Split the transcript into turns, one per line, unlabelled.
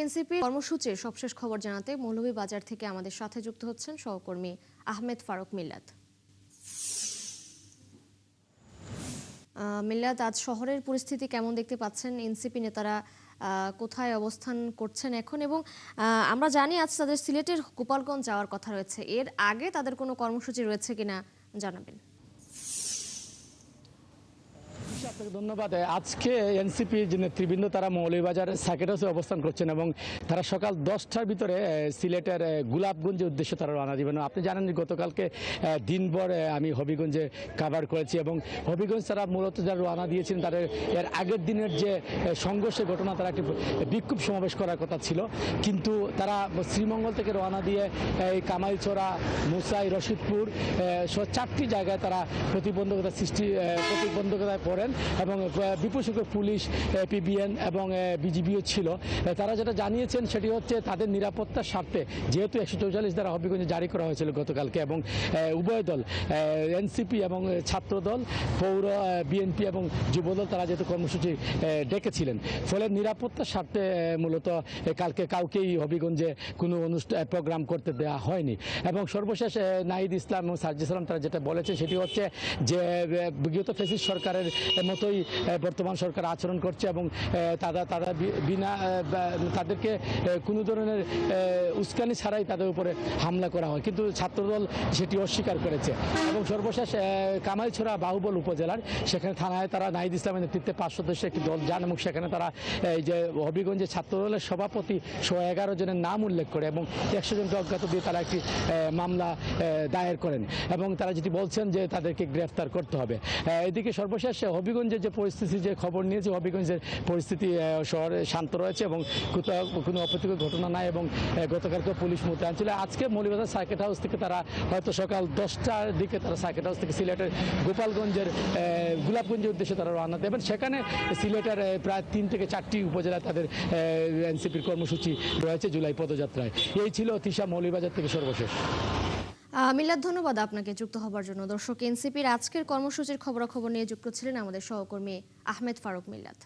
NCP কর্মসূচির সবশেষ খবর জানাতে মৌলভীবাজার থেকে আমাদের সাথে যুক্ত হচ্ছেন সহকর্মী আহমেদ ফারুক মিল্লাত। মিল্লাত, আজ শহরের পরিস্থিতি কেমন দেখতে পাচ্ছেন? এনসিপি নেতারা কোথায় অবস্থান করছেন এখন? এবং আমরা জানি আজ তাদের সিলেটের গোপালগঞ্জ যাওয়ার কথা রয়েছে, এর আগে তাদের কোনো কর্মসূচি রয়েছে কিনা জানাবেন।
আপনাকে ধন্যবাদ। আজকে এনসিপি যে নেতৃবৃন্দ তারা মৌলভীবাজার সার্কিট হাউসে অবস্থান করছেন এবং তারা সকাল 10টার ভিতরে সিলেটের গোলাপগঞ্জের উদ্দেশ্যে তারা রওনা দিবেন। আপনি জানেন যে গতকালকে দিনভর আমি হবিগঞ্জে কাভার করেছি এবং হবিগঞ্জ তারা মূলত যারা রওনা দিয়েছিলেন তাদের এর আগের দিনের যে সংঘর্ষের ঘটনা, তারা একটি বিক্ষোভ সমাবেশ করার কথা ছিল, কিন্তু তারা শ্রীমঙ্গল থেকে রওনা দিয়ে এই কামাইছড়া, মুসাই, রশিদপুর সহ 4টি জায়গায় তারা প্রতিবন্ধকতায় পড়েন এবং বিপুল সংখ্যক পুলিশ, পিবিএন এবং বিজিবিও ছিল। তারা যেটা জানিয়েছেন সেটি হচ্ছে তাদের নিরাপত্তার স্বার্থে, যেহেতু 144 ধারা হবিগঞ্জে জারি করা হয়েছিল গতকালকে এবং উভয় দল এনসিপি এবং ছাত্রদল, পৌর বিএনপি এবং যুবদল তারা যেহেতু কর্মসূচি ডেকেছিলেন, ফলে নিরাপত্তার স্বার্থে মূলত কালকে কাউকেই হবিগঞ্জে কোনো প্রোগ্রাম করতে দেওয়া হয়নি। এবং সর্বশেষ নাহিদ ইসলাম এবং সার্জিস সালাম তারা যেটা বলেছে সেটি হচ্ছে যে বিগত ফ্যাসিস্ট সরকারের মতোই বর্তমান সরকার আচরণ করছে এবং তারা বিনা তাদেরকে কোনো ধরনের উস্কানি ছাড়াই তাদের উপরে হামলা করা হয়, কিন্তু ছাত্রদল সেটি অস্বীকার করেছে। এবং সর্বশেষ কামাইছড়া বাহুবল উপজেলার সেখানে থানায় তারা নাহিদ ইসলামের নেতৃত্বে 5 সদস্যের একটি দল যান এবং সেখানে তারা এই যে হবিগঞ্জে ছাত্রদলের সভাপতি 111 জনের নাম উল্লেখ করে এবং 100 জনকে অজ্ঞাত দিয়ে তারা একটি মামলা দায়ের করেন এবং তারা যেটি বলছেন যে তাদেরকে গ্রেফতার করতে হবে। এদিকে সর্বশেষ হবিগঞ্জের যে পরিস্থিতি, যে খবর নিয়েছে, হবিগঞ্জের পরিস্থিতি শহরে শান্ত রয়েছে এবং কোথাও কোনো অপ্রীতিকর ঘটনা নাই এবং গতকালকে পুলিশ মোতায়েন ছিল। আজকে মৌলভীবাজার সার্কিট হাউস থেকে তারা হয়তো সকাল 10টার দিকে তারা সার্কিট হাউস থেকে সিলেটের গোপালগঞ্জের গোলাপগঞ্জের উদ্দেশ্যে তারা রওনা দেবেন। সেখানে সিলেটের প্রায় 3 থেকে 4টি উপজেলায় তাদের এনসিপির কর্মসূচি রয়েছে জুলাই পদযাত্রায়। এই ছিল তিশা মৌলভীবাজার থেকে সর্বশেষ।
মিল্লাত, ধন্যবাদ আপনাকে যুক্ত হবার জন্য। দর্শক, এনসিপির আজকের কর্মসূচির খবরাখবর নিয়ে যুক্ত ছিলেন আমাদের সহকর্মী আহমেদ ফারুক মিল্লাত।